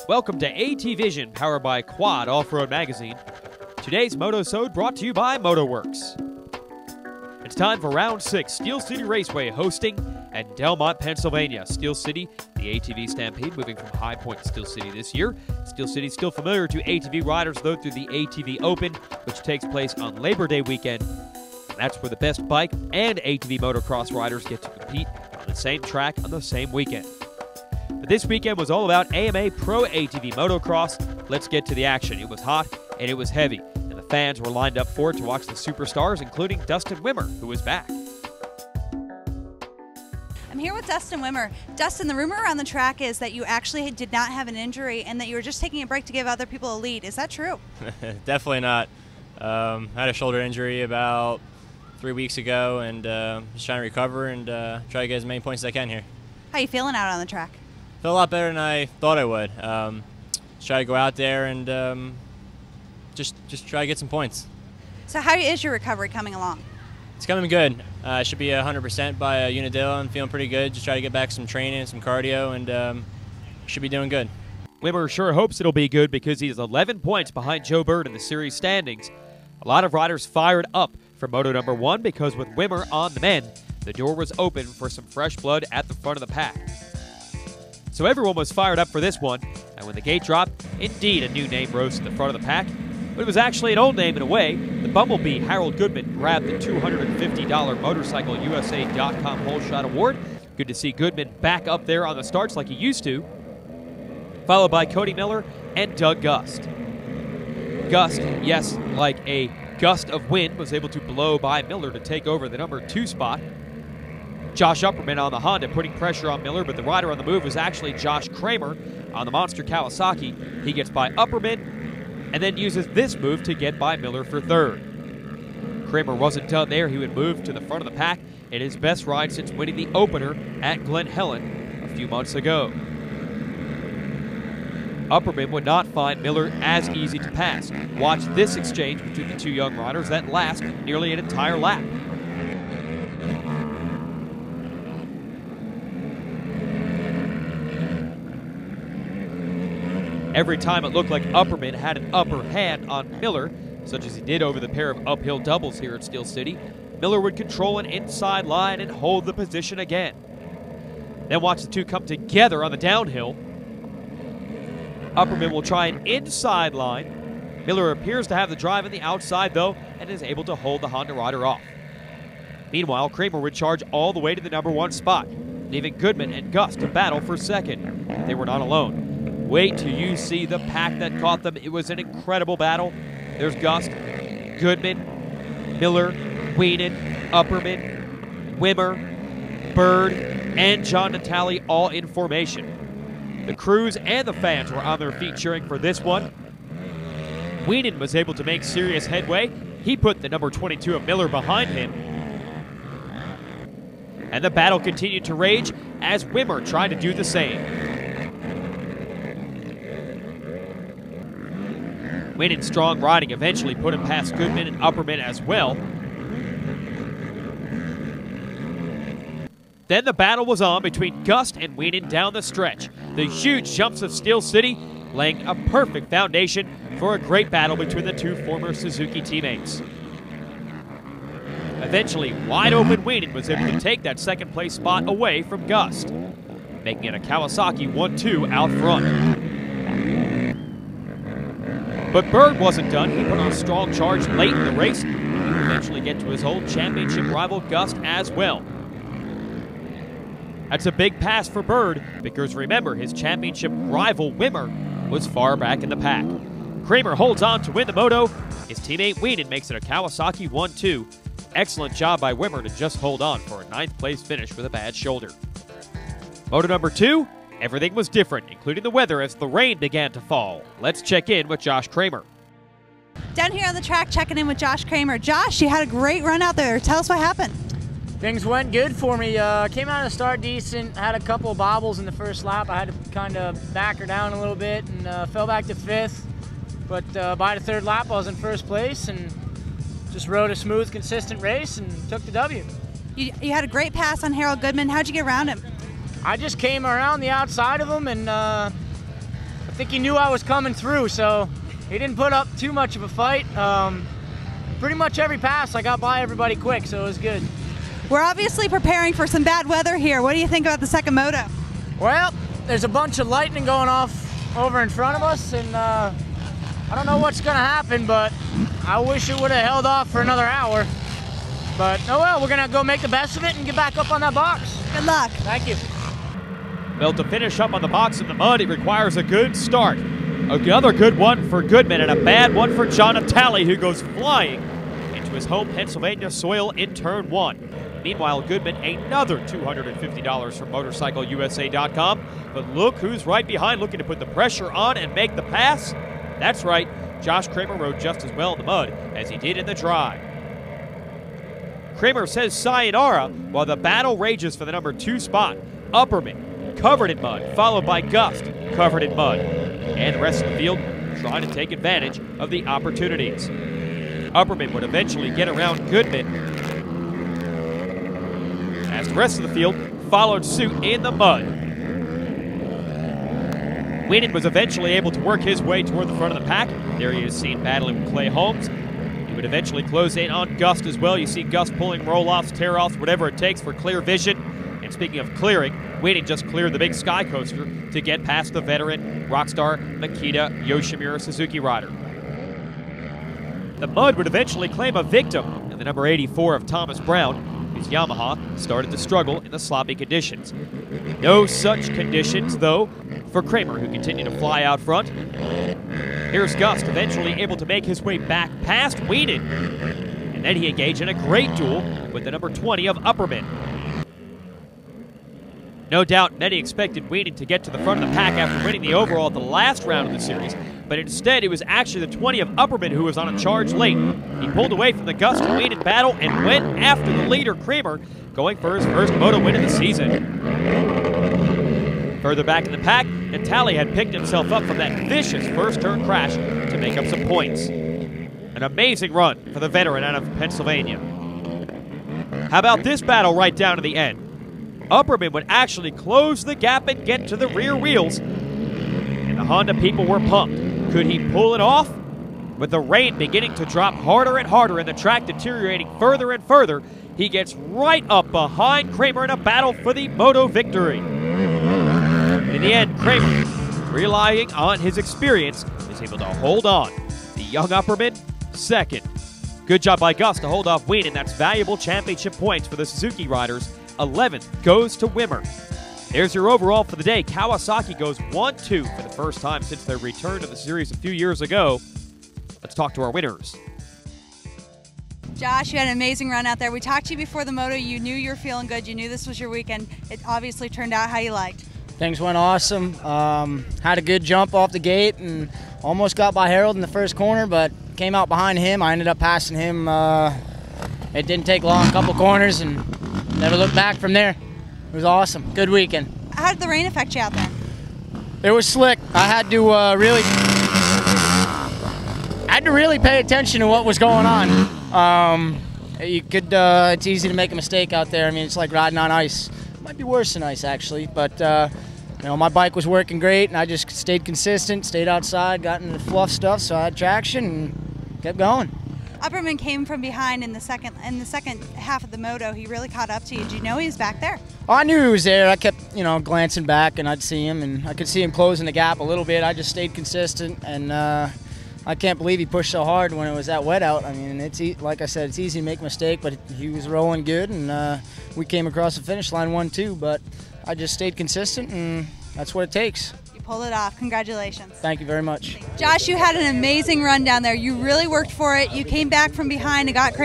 Welcome to AT Vision, powered by Quad Off-Road Magazine. Today's Motosode brought to you by Motorworks. It's time for Round 6, Steel City Raceway hosting at Delmont, Pennsylvania. Steel City, the ATV Stampede, moving from High Point to Steel City this year. Steel City still familiar to ATV riders, though, through the ATV Open, which takes place on Labor Day weekend. And that's where the best bike and ATV motocross riders get to compete on the same track on the same weekend. But this weekend was all about AMA Pro ATV Motocross. Let's get to the action. It was hot and it was heavy, and the fans were lined up for it to watch the superstars, including Dustin Wimmer, who was back. I'm here with Dustin Wimmer. Dustin, the rumor around the track is that you actually did not have an injury and that you were just taking a break to give other people a lead. Is that true? Definitely not. I had a shoulder injury about 3 weeks ago, and just trying to recover and try to get as many points as I can here. How are you feeling out on the track? Feel a lot better than I thought I would. Just try to go out there and just try to get some points. So how is your recovery coming along? It's coming good. I should be 100% by Unadilla and feeling pretty good. Just try to get back some training, some cardio, and should be doing good. Wimmer sure hopes it'll be good because he's 11 points behind Joe Bird in the series standings. A lot of riders fired up for Moto number 1 because with Wimmer on the mend, the door was open for some fresh blood at the front of the pack. So everyone was fired up for this one, and when the gate dropped, indeed a new name rose to the front of the pack. But it was actually an old name in a way. The Bumblebee Harold Goodman grabbed the $250 MotorcycleUSA.com Whole Shot Award. Good to see Goodman back up there on the starts like he used to. Followed by Cody Miller and Doug Gust. Gust, yes, like a gust of wind, was able to blow by Miller to take over the number 2 spot. Josh Upperman on the Honda putting pressure on Miller, but the rider on the move was actually Josh Kramer on the Monster Kawasaki. He gets by Upperman and then uses this move to get by Miller for 3rd. Kramer wasn't done there. He would move to the front of the pack in his best ride since winning the opener at Glen Helen a few months ago. Upperman would not find Miller as easy to pass. Watch this exchange between the two young riders that lasts nearly an entire lap. Every time it looked like Upperman had an upper hand on Miller, such as he did over the pair of uphill doubles here at Steel City, Miller would control an inside line and hold the position again. Then watch the two come together on the downhill. Upperman will try an inside line. Miller appears to have the drive on the outside, though, and is able to hold the Honda rider off. Meanwhile, Kramer would charge all the way to the number 1 spot, leaving Goodman and Gust to battle for 2nd. They were not alone. Wait till you see the pack that caught them. It was an incredible battle. There's Gust, Goodman, Miller, Wienen, Upperman, Wimmer, Bird, and John Natale all in formation. The crews and the fans were on their feet cheering for this one. Wienen was able to make serious headway. He put the number 22 of Miller behind him. And the battle continued to rage as Wimmer tried to do the same. Wienen's strong riding eventually put him past Goodman and Upperman as well. Then the battle was on between Gust and Wienen down the stretch. The huge jumps of Steel City laying a perfect foundation for a great battle between the two former Suzuki teammates. Eventually, wide open Wienen was able to take that 2nd place spot away from Gust, making it a Kawasaki 1-2 out front. But Bird wasn't done. He put on a strong charge late in the race. He would eventually get to his old championship rival Gust as well. That's a big pass for Bird because remember, his championship rival Wimmer was far back in the pack. Kramer holds on to win the moto. His teammate Wienen makes it a Kawasaki 1-2. Excellent job by Wimmer to just hold on for a 9th place finish with a bad shoulder. Moto number 2. Everything was different, including the weather as the rain began to fall. Let's check in with Josh Kramer. Down here on the track, checking in with Josh Kramer. Josh, you had a great run out there. Tell us what happened. Things went good for me. Came out of the start decent, had a couple of bobbles in the first lap. I had to kind of back her down a little bit and fell back to 5th. But by the 3rd lap, I was in 1st place and just rode a smooth, consistent race and took the W. You had a great pass on Harold Goodman. How'd you get around him? I just came around the outside of him and think he knew I was coming through, so he didn't put up too much of a fight. Pretty much every pass, I got by everybody quick, so it was good. We're obviously preparing for some bad weather here. What do you think about the second moto? Well, there's a bunch of lightning going off over in front of us, and I don't know what's gonna happen, but I wish it would have held off for another hour. But oh well, we're gonna go make the best of it and get back up on that box. Good luck. Thank you. Well, to finish up on the box in the mud, it requires a good start. Another good one for Goodman and a bad one for John Natale, who goes flying into his home Pennsylvania soil in turn 1. Meanwhile, Goodman, another $250 from MotorcycleUSA.com. But look who's right behind, looking to put the pressure on and make the pass. That's right, Josh Kramer rode just as well in the mud as he did in the dry. Kramer says sayonara while the battle rages for the number 2 spot. Upperman, covered in mud, followed by Gust, covered in mud. And the rest of the field trying to take advantage of the opportunities. Upperman would eventually get around Goodman as the rest of the field followed suit in the mud. Wienen was eventually able to work his way toward the front of the pack. There he is seen battling with Clay Holmes. He would eventually close in on Gust as well. You see Gust pulling roll-offs, tear-offs, whatever it takes for clear vision. And speaking of clearing, Wienen just cleared the big Sky Coaster to get past the veteran Rockstar Makita Yoshimura Suzuki rider. The mud would eventually claim a victim in the number 84 of Thomas Brown, whose Yamaha started to struggle in the sloppy conditions. No such conditions, though, for Kramer, who continued to fly out front. Here's Gust, eventually able to make his way back past Wienen. And then he engaged in a great duel with the number 20 of Upperman. No doubt many expected Wienen to get to the front of the pack after winning the overall at the last round of the series, but instead it was actually the 20 of Upperman who was on a charge late. He pulled away from the Gust and Wienen battle and went after the leader, Kramer, going for his first moto win of the season. Further back in the pack, Natale had picked himself up from that vicious first turn crash to make up some points. An amazing run for the veteran out of Pennsylvania. How about this battle right down to the end? Upperman would actually close the gap and get to the rear wheels, and the Honda people were pumped. Could he pull it off? With the rain beginning to drop harder and harder and the track deteriorating further and further, he gets right up behind Kramer in a battle for the moto victory. In the end, Kramer, relying on his experience, is able to hold on. The young Upperman, second. Good job by Gust to hold off Wienen. That's valuable championship points for the Suzuki riders. 11th goes to Wimmer. There's your overall for the day. Kawasaki goes 1-2 for the first time since their return to the series a few years ago. Let's talk to our winners. Josh, you had an amazing run out there. We talked to you before the moto. You knew you were feeling good. You knew this was your weekend. It obviously turned out how you liked. Things went awesome. Had a good jump off the gate and almost got by Harold in the first corner, but came out behind him. I ended up passing him. It didn't take long, a couple corners, and never looked back from there. It was awesome. Good weekend. How did the rain affect you out there? It was slick. I had to really pay attention to what was going on. It's easy to make a mistake out there. I mean, it's like riding on ice. It might be worse than ice, actually. But my bike was working great, and I just stayed consistent, stayed outside, got into the fluff stuff, so I had traction and kept going. Upperman came from behind in the second half of the moto. He really caught up to you. Did you know he was back there? I knew he was there. I kept, glancing back, and I'd see him, and I could see him closing the gap a little bit. I just stayed consistent, and I can't believe he pushed so hard when it was that wet out. I mean, like I said, it's easy to make a mistake, but he was rolling good, and we came across the finish line 1-2, but I just stayed consistent, and that's what it takes. Pulled it off. Congratulations. Thank you very much. Josh, you had an amazing run down there. You really worked for it. You came back from behind and got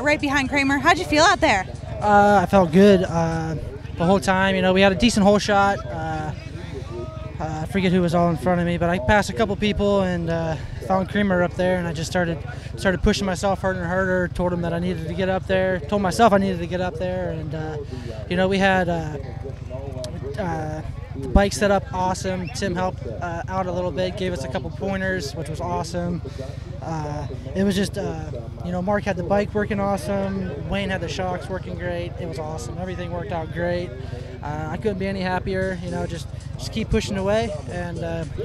right behind Kramer. How'd you feel out there? I felt good the whole time. We had a decent hole shot. I forget who was all in front of me, but I passed a couple people and found Kramer up there, and I just started pushing myself harder and harder. Told him that I needed to get up there. Told myself I needed to get up there, and we had the bike set up awesome. Tim helped out a little bit, gave us a couple pointers, which was awesome. It was just, Mark had the bike working awesome. Wayne had the shocks working great. It was awesome. Everything worked out great. I couldn't be any happier. Just keep pushing away and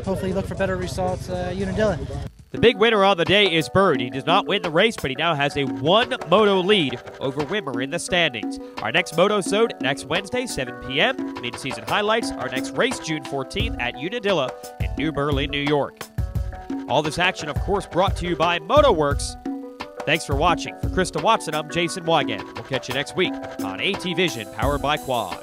hopefully look for better results at Unadilla. The big winner on the day is Bird. He did not win the race, but he now has a 1 moto lead over Wimmer in the standings. Our next Moto-Sode next Wednesday, 7 p.m. Mid-season highlights. Our next race, June 14th at Unadilla in New Berlin, New York. All this action, of course, brought to you by MotoWorks. Thanks for watching. For Krista Watson, I'm Jason Wygant. We'll catch you next week on AT Vision, powered by Quad.